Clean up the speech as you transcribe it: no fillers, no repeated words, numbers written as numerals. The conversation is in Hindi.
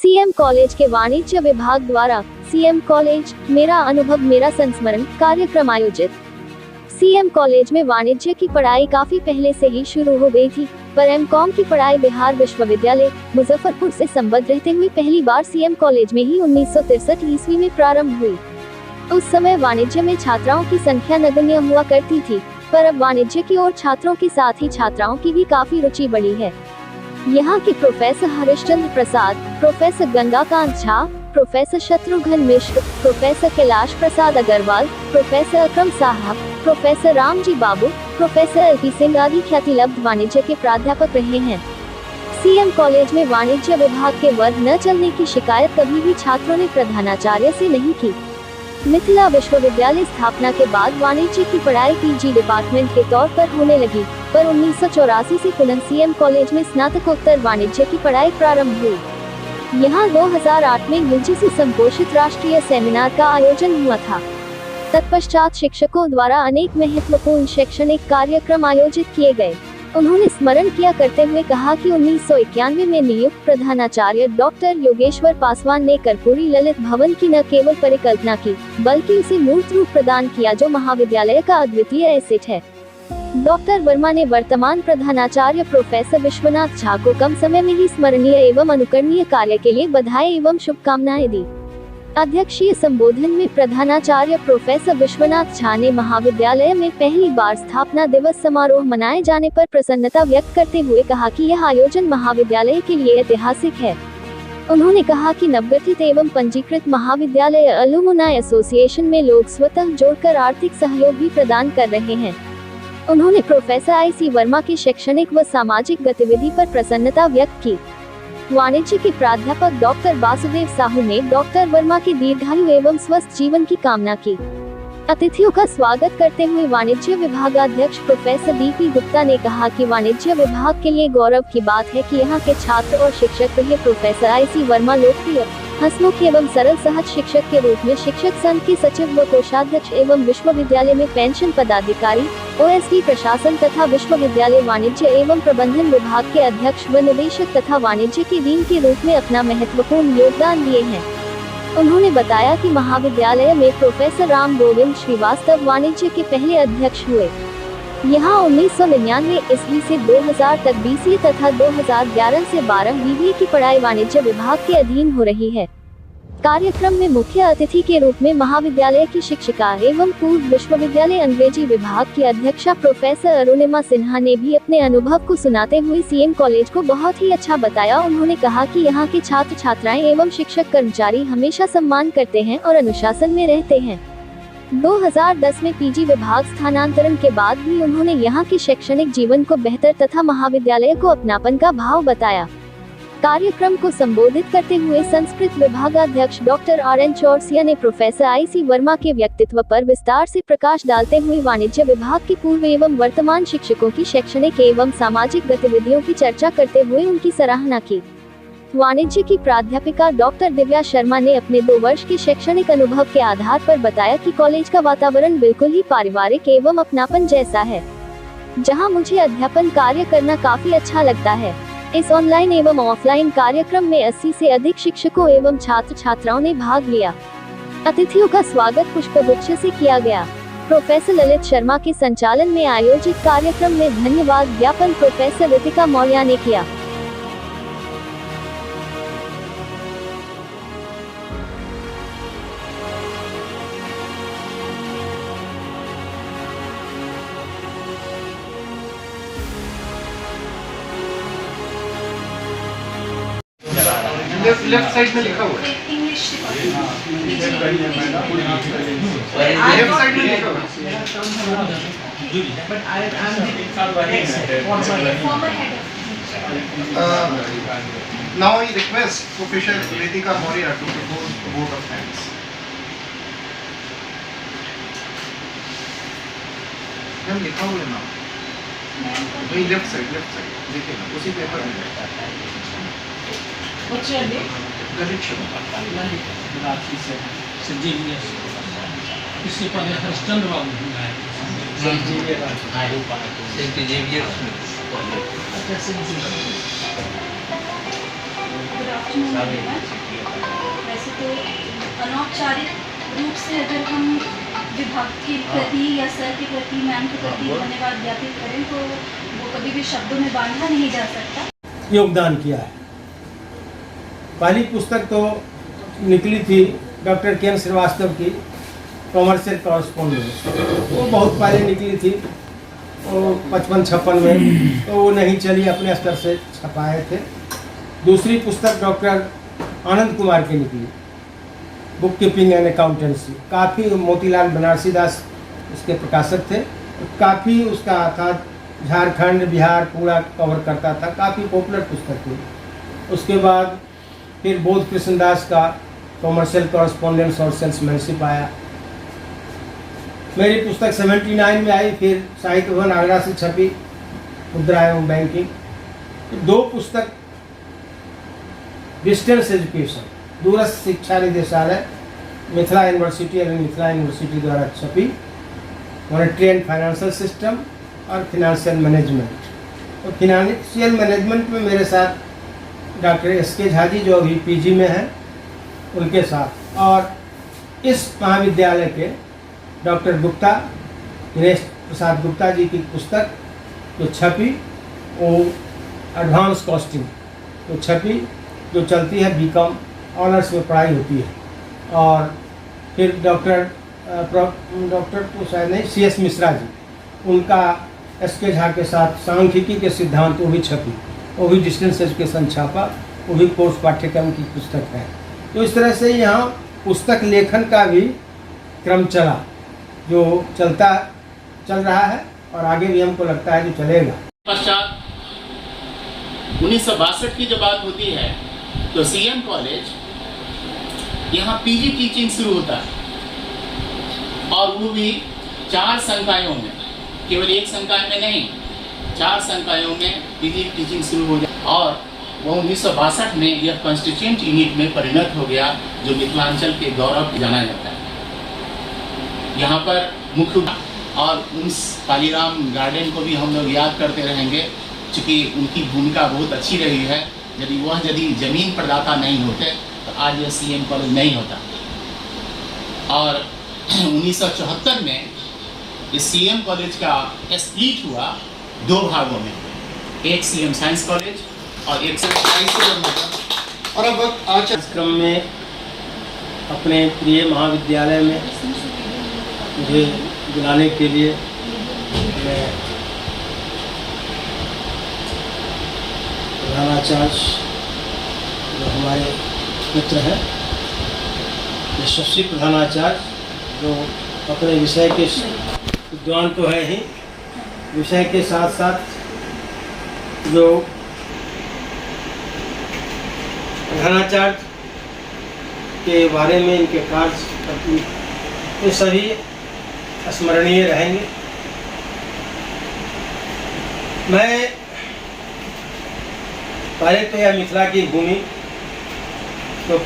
सीएम कॉलेज के वाणिज्य विभाग द्वारा सीएम कॉलेज मेरा अनुभव मेरा संस्मरण कार्यक्रम आयोजित। सीएम कॉलेज में वाणिज्य की पढ़ाई काफी पहले से ही शुरू हो गई थी, पर एमकॉम की पढ़ाई बिहार विश्वविद्यालय मुजफ्फरपुर से संबद्ध रहते हुए पहली बार सीएम कॉलेज में ही 1963 ईस्वी में प्रारंभ हुई। उस समय वाणिज्य में छात्राओं की संख्या नगण्य हुआ करती थी, पर अब वाणिज्य की ओर छात्रों के साथ ही छात्राओं की भी काफी रुचि बढ़ी है। यहाँ के प्रोफेसर हरिश्चंद्र प्रसाद, प्रोफेसर गंगाकांत झा, प्रोफेसर शत्रुघ्न मिश्र, प्रोफेसर कैलाश प्रसाद अग्रवाल, प्रोफेसर अकरम साहब, प्रोफेसर रामजी बाबू, प्रोफेसर एलपी सिंह आदि ख्यातिलब्ध वाणिज्य के प्राध्यापक रहे हैं। सीएम कॉलेज में वाणिज्य विभाग के वर्ग न चलने की शिकायत कभी भी छात्रों ने प्रधानाचार्य से नहीं की। मिथिला विश्वविद्यालय स्थापना के बाद वाणिज्य की पढ़ाई पीजी डिपार्टमेंट के तौर पर होने लगी, पर 1984 से पुनः सीएम कॉलेज में स्नातकोत्तर वाणिज्य की पढ़ाई प्रारंभ हुई। यहाँ 2008 में यूजीसी संपोषित राष्ट्रीय सेमिनार का आयोजन हुआ था। तत्पश्चात शिक्षकों द्वारा अनेक महत्वपूर्ण शैक्षणिक कार्यक्रम आयोजित किए गए। उन्होंने स्मरण किया करते हुए कहा कि 1991 में नियुक्त प्रधानाचार्य डॉक्टर योगेश्वर पासवान ने कर्पूरी ललित भवन की न केवल परिकल्पना की, बल्कि उसे मूर्त रूप प्रदान किया, जो महाविद्यालय का अद्वितीय एसेट है। डॉक्टर वर्मा ने वर्तमान प्रधानाचार्य प्रोफेसर विश्वनाथ झा को कम समय में ही स्मरणीय एवं अनुकरणीय कार्य के लिए बधाई एवं शुभकामनाएं दी। अध्यक्षीय संबोधन में प्रधानाचार्य प्रोफेसर विश्वनाथ झा ने महाविद्यालय में पहली बार स्थापना दिवस समारोह मनाए जाने पर प्रसन्नता व्यक्त करते हुए कहा कि यह आयोजन महाविद्यालय के लिए ऐतिहासिक है। उन्होंने कहा कि नवगठित एवं पंजीकृत महाविद्यालय अलुमुनाई एसोसिएशन में लोग स्वतः जोड़कर आर्थिक सहयोग भी प्रदान कर रहे हैं। उन्होंने प्रोफेसर आई.सी. वर्मा की शैक्षणिक व सामाजिक गतिविधि पर प्रसन्नता व्यक्त की। वाणिज्य के प्राध्यापक डॉक्टर वासुदेव साहू ने डॉक्टर वर्मा की दीर्घायु एवं स्वस्थ जीवन की कामना की। अतिथियों का स्वागत करते हुए वाणिज्य विभागाध्यक्ष प्रोफेसर डी.पी. गुप्ता ने कहा कि वाणिज्य विभाग के लिए गौरव की बात है कि यहाँ के छात्र और शिक्षक रहे प्रोफेसर आई.सी. वर्मा लोकप्रिय, हंसमुख एवं सरल सहज शिक्षक के रूप में शिक्षक संघ के सचिव व कोषाध्यक्ष एवं विश्वविद्यालय में पेंशन पदाधिकारी, ओएसडी प्रशासन तथा विश्वविद्यालय वाणिज्य एवं प्रबंधन विभाग के अध्यक्ष व निदेशक तथा वाणिज्य के डीन के रूप में अपना महत्वपूर्ण योगदान दिए हैं। उन्होंने बताया कि महाविद्यालय में प्रोफेसर राम गोविंद श्रीवास्तव वाणिज्य के पहले अध्यक्ष हुए। यहाँ 1999 ईस्वी से 2000 तक बीसीए तथा 2011 से 12 बीबीए की पढ़ाई वाणिज्य विभाग के अधीन हो रही है। कार्यक्रम में मुख्य अतिथि के रूप में महाविद्यालय की शिक्षिका एवं पूर्व विश्वविद्यालय अंग्रेजी विभाग की अध्यक्षा प्रोफेसर अरुणिमा सिन्हा ने भी अपने अनुभव को सुनाते हुए सीएम कॉलेज को बहुत ही अच्छा बताया। उन्होंने कहा कि यहाँ के छात्र छात्राएं एवं शिक्षक कर्मचारी हमेशा सम्मान करते हैं और अनुशासन में रहते हैं। 2010 में पीजी विभाग स्थानांतरण के बाद भी उन्होंने यहाँ के शैक्षणिक जीवन को बेहतर तथा महाविद्यालय को अपनापन का भाव बताया। कार्यक्रम को संबोधित करते हुए संस्कृत विभागाध्यक्ष डॉक्टर आर.एन. चौरसिया ने प्रोफेसर आई.सी. वर्मा के व्यक्तित्व पर विस्तार से प्रकाश डालते हुए वाणिज्य विभाग के पूर्व एवं वर्तमान शिक्षकों की शैक्षणिक एवं सामाजिक गतिविधियों की चर्चा करते हुए उनकी सराहना की। वाणिज्य की प्राध्यापिका डॉक्टर दिव्या शर्मा ने अपने 2 वर्ष के शैक्षणिक अनुभव के आधार पर बताया कि कॉलेज का वातावरण बिल्कुल ही पारिवारिक एवं अपनापन जैसा है, जहां मुझे अध्यापन कार्य करना काफी अच्छा लगता है। इस ऑनलाइन एवं ऑफलाइन कार्यक्रम में 80 से अधिक शिक्षकों एवं छात्र छात्राओं ने भाग लिया। अतिथियों का स्वागत पुष्पगुच्छ से किया गया। प्रोफेसर ललित शर्मा के संचालन में आयोजित कार्यक्रम में धन्यवाद ज्ञापन प्रोफेसर रितिका मौर्य ने किया। लेफ्ट साइड में लिखा हुआ है, इंग्लिश लेफ्ट साइड में लिखा हुआ है, but I am former head. Now I request professor Ritika Maurya to propose vote of thanks. Ma'am लिखा हुआ है ना, वही लेफ्ट साइड देखिए ना, उसी पेपर में వచ్చేయండి इससे पहले हरिश्चंद्र बाबू गुड आफ्टरनून एवरीवन। वैसे तो अनौपचारिक रूप से अगर हम विभाग के प्रति या सर के प्रति, मैम के प्रति धन्यवाद ज्ञापित करें तो वो कभी भी शब्दों में बांधा नहीं जा सकता। योगदान किया है। पहली पुस्तक तो निकली थी डॉक्टर के एन श्रीवास्तव की कॉमर्शियल कॉरेस्पॉन्डेंस, वो बहुत पहले निकली थी, वो 55-56 में, तो वो नहीं चली, अपने स्तर से छपाए थे। दूसरी पुस्तक डॉक्टर आनंद कुमार की निकली, बुक कीपिंग एंड अकाउंटेंसी, काफ़ी मोतीलाल बनारसी दास उसके प्रकाशक थे, काफ़ी उसका था, झारखंड बिहार पूरा कवर करता था, काफ़ी पॉपुलर पुस्तक थी। उसके बाद फिर बोध कृष्णदास का कॉमर्शियल कॉरेस्पॉन्डेंस और सेल्समैनशिप आया। मेरी पुस्तक 79 में आई, फिर साहित्य भवन आगरा से छपी, मुद्रा एवं बैंकिंग। 2 पुस्तक डिस्टेंस एजुकेशन, दूरस्थ शिक्षा निदेशालय मिथिला यूनिवर्सिटी और मिथिला यूनिवर्सिटी द्वारा छपी, मॉनेटरी एंड फाइनेंशियल सिस्टम और फिनेंशियल मैनेजमेंट। तो फिनेंशियल मैनेजमेंट में मेरे साथ डॉक्टर एस.के. झा जी, जो अभी पीजी में हैं, उनके साथ, और इस महाविद्यालय के डॉक्टर गुप्ता, दिनेश प्रसाद गुप्ता जी की पुस्तक जो छपी, वो एडवांस कॉस्टिंग जो छपी, जो चलती है बीकॉम ऑनर्स में पढ़ाई होती है। और फिर डॉक्टर तो शायद नहीं, C.S. मिश्रा जी, उनका एस.के. झा के साथ सांख्यिकी के सिद्धांत, वो भी छपी, वो भी डिस्टेंस एजुकेशन छापा, वो भी कोर्स पाठ्यक्रम की पुस्तक है। तो इस तरह से यहाँ पुस्तक लेखन का भी क्रम चला, जो चल रहा है और आगे भी हमको लगता है जो चलेगा। पश्चात 1962 की जब बात होती है तो CM कॉलेज यहाँ पीजी टीचिंग शुरू होता है, और वो भी 4 संकायों में, केवल एक संकाय में नहीं, 4 संकायों में पीजी टीचिंग शुरू हो गया। और वो 1962 में यह कॉन्स्टिट्यूएंट यूनिट में परिणत हो गया, जो मिथिलांचल के गौरव जाना जाता है। यहाँ पर मुख्य और उस कालीराम गार्डन को भी हम लोग याद करते रहेंगे, क्योंकि उनकी भूमिका बहुत अच्छी रही है। यदि जमीन प्रदाता नहीं होते तो आज यह CM कॉलेज नहीं होता। और 1974 में इस CM कॉलेज का स्प्लिट हुआ 2 भागों में, एक CM साइंस कॉलेज और एक साइंस कॉलेज। और अब आज क्रम में अपने प्रिय महाविद्यालय में मुझे बुलाने के लिए मैं प्रधानाचार्य जो हमारे मित्र हैं, यशस्वी प्रधानाचार्य, जो अपने विषय के विद्वान तो है ही, विषय के साथ साथ जो प्रधानाचार्य के बारे में इनके कार्य, ये सभी स्मरणीय रहेंगे। मैं पहले तो यह मिथिला की भूमि तो